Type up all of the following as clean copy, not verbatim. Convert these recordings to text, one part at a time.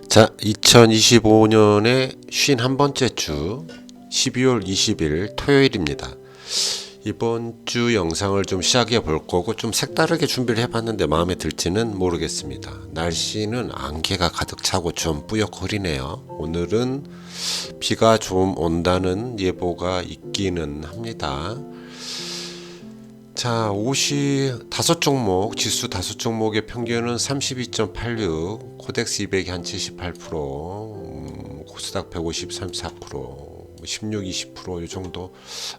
자, 2025년의 51번째 주 12월 20일 토요일입니다. 이번 주 영상을 좀 시작해 볼 거고 좀 색다르게 준비를 해봤는데 마음에 들지는 모르겠습니다. 날씨는 안개가 가득 차고 좀 뿌옇고 흐리네요. 오늘은 비가 좀 온다는 예보가 있기는 합니다. 자, 옷이 다섯 종목, 지수 다섯 종목의 평균은 32.86, 코덱스 200이 한 78%, 코스닥 150, 34%, 16, 20% 이 정도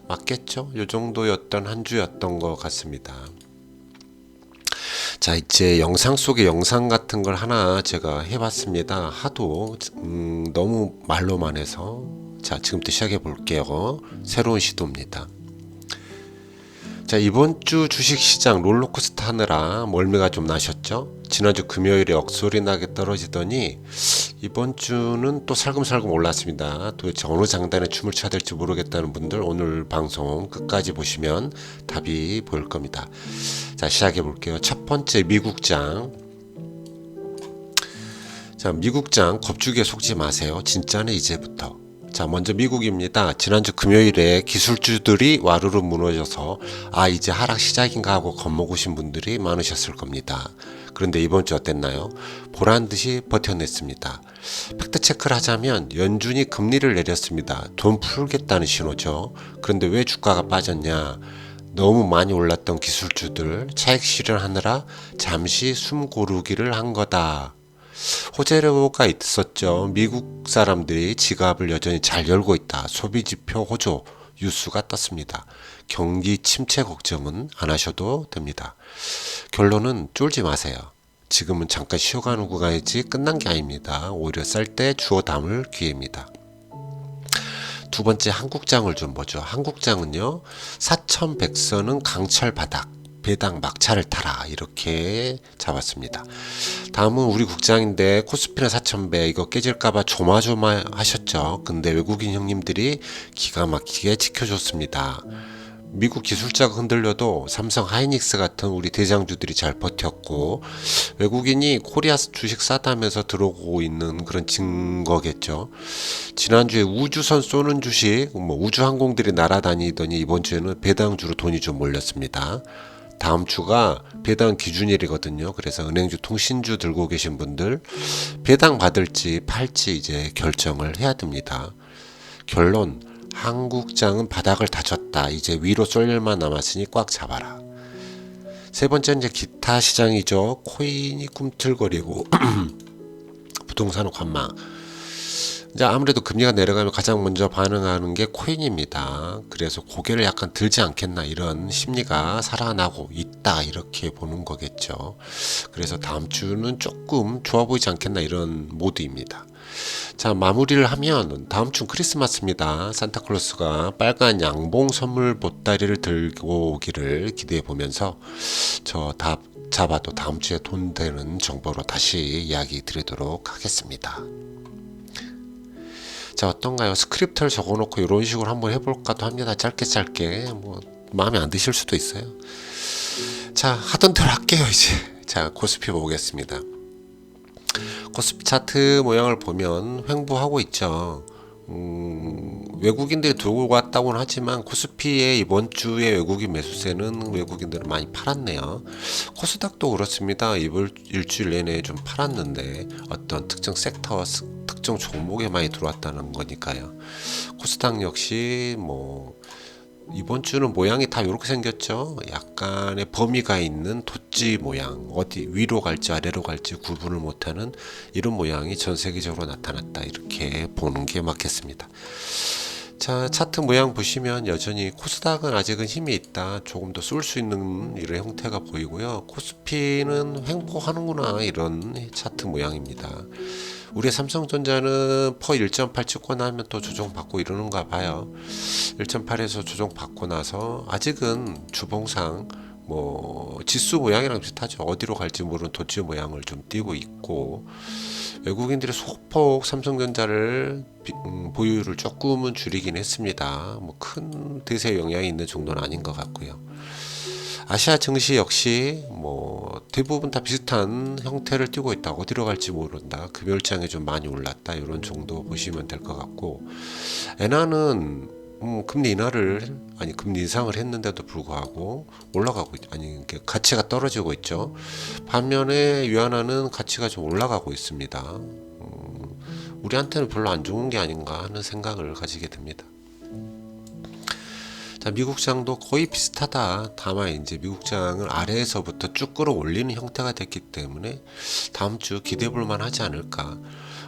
맞겠죠? 이 정도였던 한 주였던 것 같습니다. 자, 이제 영상 속의 영상 같은 걸 하나 제가 해봤습니다. 하도 너무 말로만 해서 자, 지금부터 시작해 볼게요. 새로운 시도입니다. 자, 이번 주 주식시장 롤러코스터 하느라 멀미가 좀 나셨죠? 지난주 금요일에 억소리 나게 떨어지더니 이번 주는 또 살금살금 올랐습니다. 도대체 어느 장단에 춤을 춰야 될지 모르겠다는 분들 오늘 방송 끝까지 보시면 답이 보일 겁니다. 자, 시작해 볼게요. 첫 번째 미국장. 자, 미국장 겁주기에 속지 마세요. 진짜는 이제부터. 자, 먼저 미국입니다. 지난주 금요일에 기술주들이 와르르 무너져서 이제 하락 시작인가 하고 겁먹으신 분들이 많으셨을 겁니다. 그런데 이번 주 어땠나요? 보란듯이 버텨냈습니다. 팩트체크를 하자면 연준이 금리를 내렸습니다. 돈 풀겠다는 신호죠. 그런데 왜 주가가 빠졌냐? 너무 많이 올랐던 기술주들 차익 실현하느라 잠시 숨 고르기를 한 거다. 호재료가 있었죠. 미국 사람들이 지갑을 여전히 잘 열고 있다. 소비지표 호조 뉴스가 떴습니다. 경기 침체 걱정은 안 하셔도 됩니다. 결론은 쫄지 마세요. 지금은 잠깐 쉬어가는 구간이지 끝난 게 아닙니다. 오히려 쌀 때 주워 담을 기회입니다. 두 번째 한국장을 좀 보죠. 한국장은요. 4100선은 강철 바닥. 배당 막차를 타라 이렇게 잡았습니다. 다음은 우리 국장인데 코스피는 4100 이거 깨질까봐 조마조마 하셨죠. 근데 외국인 형님들이 기가 막히게 지켜줬습니다. 미국 기술자가 흔들려도 삼성 하이닉스 같은 우리 대장주들이 잘 버텼고 외국인이 코리아 주식 싸다면서 들어오고 있는 그런 증거겠죠. 지난주에 우주선 쏘는 주식 우주항공들이 날아다니더니 이번 주에는 배당주로 돈이 좀 몰렸습니다. 다음 주가 배당 기준일이거든요. 그래서 은행주, 통신주 들고 계신 분들 배당 받을지 팔지 이제 결정을 해야 됩니다. 결론, 한국장은 바닥을 다졌다. 이제 위로 쏠 일만 남았으니 꽉 잡아라. 세 번째는 이제 기타 시장이죠. 코인이 꿈틀거리고 부동산은 관망. 이제 아무래도 금리가 내려가면 가장 먼저 반응하는 게 코인입니다. 그래서 고개를 약간 들지 않겠나 이런 심리가 살아나고 있다 이렇게 보는 거겠죠. 그래서 다음 주는 조금 좋아 보이지 않겠나 이런 모드입니다. 자, 마무리를 하면 다음 주 크리스마스입니다. 산타클로스가 빨간 양봉 선물 보따리를 들고 오기를 기대해 보면서 저 답 잡아도 다음 주에 돈 되는 정보로 다시 이야기 드리도록 하겠습니다. 자, 어떤가요? 스크립트를 적어놓고 이런 식으로 한번 해볼까도 합니다. 짧게 마음에 안 드실 수도 있어요. 자, 하던 대로 할게요 이제. 자, 코스피 보겠습니다. 코스피 차트 모양을 보면 횡보하고 있죠. 외국인들이 들고 왔다고는 하지만 코스피의 이번 주에 외국인 매수세는 외국인들은 많이 팔았네요. 코스닥도 그렇습니다. 이번 일주일 내내 좀 팔았는데 어떤 특정 섹터, 특정 종목에 많이 들어왔다는 거니까요. 코스닥 역시 이번 주는 모양이 다 이렇게 생겼죠. 약간의 범위가 있는 도지 모양, 어디 위로 갈지 아래로 갈지 구분을 못하는 이런 모양이 전 세계적으로 나타났다 이렇게 보는 게 맞겠습니다. 자, 차트 모양 보시면 여전히 코스닥은 아직은 힘이 있다. 조금 더 쏠 수 있는 이런 형태가 보이고요. 코스피는 횡보하는구나 이런 차트 모양입니다. 우리 삼성전자는 퍼 1.8 찍고 나면 또 조정받고 이러는가 봐요. 1.8에서 조정받고 나서 아직은 주봉상 지수 모양이랑 비슷하죠. 어디로 갈지 모르는 도지 모양을 좀 띄고 있고 외국인들이 소폭 삼성전자를 보유율을 조금은 줄이긴 했습니다. 큰 대세 영향이 있는 정도는 아닌 것 같고요. 아시아 증시 역시 뭐 대부분 다 비슷한 형태를 띠고 있다. 어디로 갈지 모른다. 금요일장에 좀 많이 올랐다. 이런 정도 보시면 될 것 같고, 엔화는 금리 인하를 아니 금리 인상을 했는데도 불구하고 올라가고 아니 이게 가치가 떨어지고 있죠. 반면에 위안화는 가치가 좀 올라가고 있습니다. 우리한테는 별로 안 좋은 게 아닌가 하는 생각을 가지게 됩니다. 자, 미국장도 거의 비슷하다. 다만 이제 미국장을 아래에서부터 쭉 끌어올리는 형태가 됐기 때문에 다음 주 기대해 볼 만하지 않을까.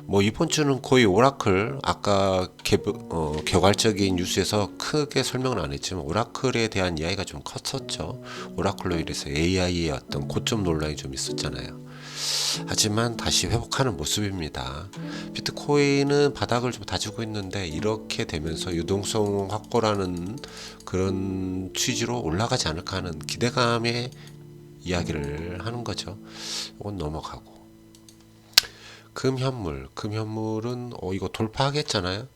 뭐 이번 주는 거의 오라클, 아까 개괄적인 뉴스에서 크게 설명은 안 했지만 오라클에 대한 이야기가 좀 컸었죠. 오라클로 인해서 AI의 어떤 고점 논란이 좀 있었잖아요. 하지만 다시 회복하는 모습입니다. 비트코인은 바닥을 좀 다지고 있는데 이렇게 되면서 유동성 확보라는 그런 취지로 올라가지 않을까 하는 기대감의 이야기를 하는 거죠. 이건 넘어가고, 금현물은 이거 돌파하겠잖아요.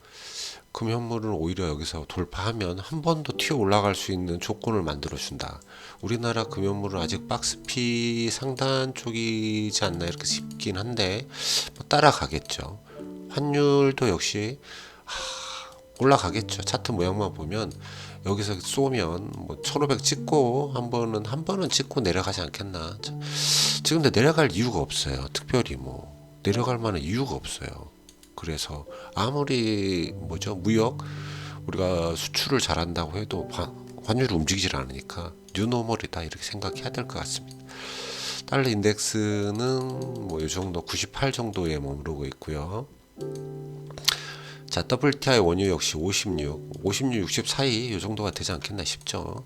금현물은 오히려 여기서 돌파하면 한 번 더 튀어 올라갈 수 있는 조건을 만들어준다. 우리나라 금현물은 아직 박스피 상단 쪽이지 않나 이렇게 싶긴 한데 뭐 따라가겠죠. 환율도 역시 올라가겠죠. 차트 모양만 보면 여기서 쏘면 뭐 1500 찍고 한 번은 찍고 내려가지 않겠나. 지금 내려갈 이유가 없어요. 특별히 뭐 내려갈 만한 이유가 없어요. 그래서 아무리 무역 우리가 수출을 잘한다고 해도 환율이 움직이질 않으니까 뉴노멀이다 이렇게 생각해야 될 것 같습니다. 달러 인덱스는 뭐 이 정도 98 정도에 머무르고 있고요. 자, WTI 원유 역시 56, 60 사이 이 정도가 되지 않겠나 싶죠.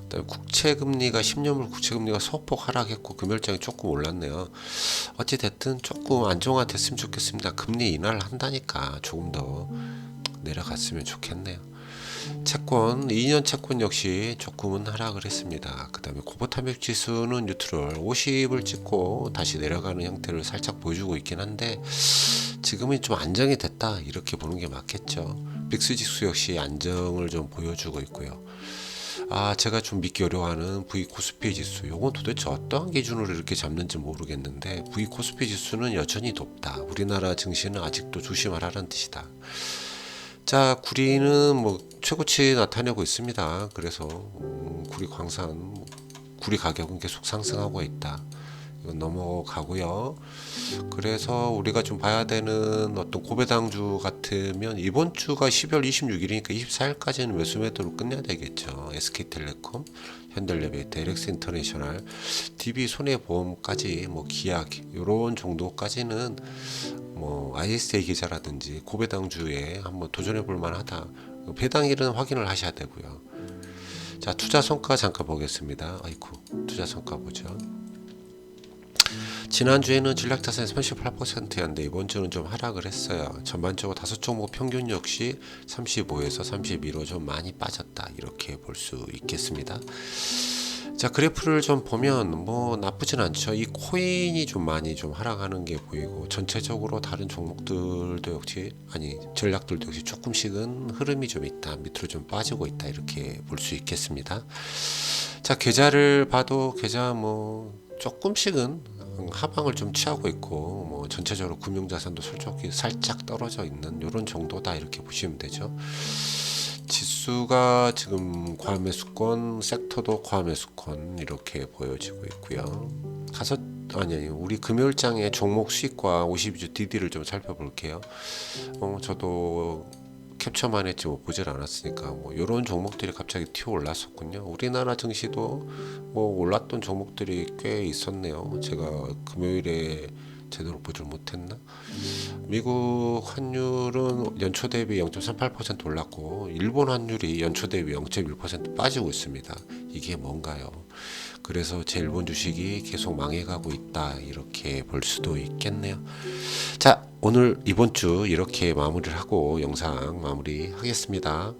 그다음에 국채금리가 10년물 국채금리가 소폭 하락했고 금요일장이 조금 올랐네요. 어찌 됐든 조금 안정화됐으면 좋겠습니다. 금리 인하를 한다니까 조금 더 내려갔으면 좋겠네요. 채권 2년 채권 역시 조금은 하락을 했습니다. 그 다음에 고버탐육 지수는 뉴트럴 50을 찍고 다시 내려가는 형태를 살짝 보여주고 있긴 한데 지금은 좀 안정이 됐다 이렇게 보는 게 맞겠죠. 빅스 지수 역시 안정을 좀 보여주고 있고요. 제가 좀 믿기 어려워하는 V 코스피 지수, 이건 도대체 어떠한 기준으로 이렇게 잡는지 모르겠는데 V 코스피 지수는 여전히 높다. 우리나라 증시는 아직도 조심하라는 뜻이다. 자, 구리는 뭐 최고치 나타내고 있습니다. 그래서 구리 광산, 구리 가격은 계속 상승하고 있다. 이건 넘어가고요. 그래서 우리가 좀 봐야 되는 어떤 고배당주 같으면 이번 주가 12월 26일이니까 24일까지는 매수 매도로 끝내야 되겠죠. SK텔레콤, 현대레베이트, LX인터내셔널, DB손해보험까지 뭐 기약 이런 정도까지는 뭐 ISA 계좌라든지 고배당주에 한번 도전해 볼 만하다. 배당일은 확인을 하셔야 되고요. 자, 투자 성과 잠깐 보겠습니다. 투자 성과 보죠. 지난주에는 전략자산이 38%였는데 이번 주는 좀 하락을 했어요. 전반적으로 5종목 평균 역시 35에서 32로 좀 많이 빠졌다 이렇게 볼 수 있겠습니다. 자, 그래프를 좀 보면 뭐 나쁘진 않죠. 이 코인이 좀 많이 좀 하락하는 게 보이고 전체적으로 다른 종목들도 역시 전략들도 역시 조금씩은 흐름이 좀 있다. 밑으로 좀 빠지고 있다 이렇게 볼 수 있겠습니다. 자, 계좌를 봐도 계좌 뭐 조금씩은 하방을 좀 취하고 있고 뭐 전체적으로 금융자산도 솔직히 살짝 떨어져 있는 이런 정도다 이렇게 보시면 되죠. 지수가 지금 과매수권, 섹터도 과매수권 이렇게 보여지고 있고요. 우리 금요일장의 종목 수익과 52주 DD를 좀 살펴볼게요. 저도 캡처만 했지 뭐 보질 않았으니까 뭐 이런 종목들이 갑자기 튀어 올랐었군요. 우리나라 증시도 뭐 올랐던 종목들이 꽤 있었네요. 제가 금요일에 제대로 보질 못했나? 미국 환율은 연초 대비 0.38% 올랐고 일본 환율이 연초 대비 0.1% 빠지고 있습니다. 이게 뭔가요? 그래서 제 일본 주식이 계속 망해가고 있다 이렇게 볼 수도 있겠네요. 자, 오늘 이번 주 이렇게 마무리를 하고 영상 마무리하겠습니다.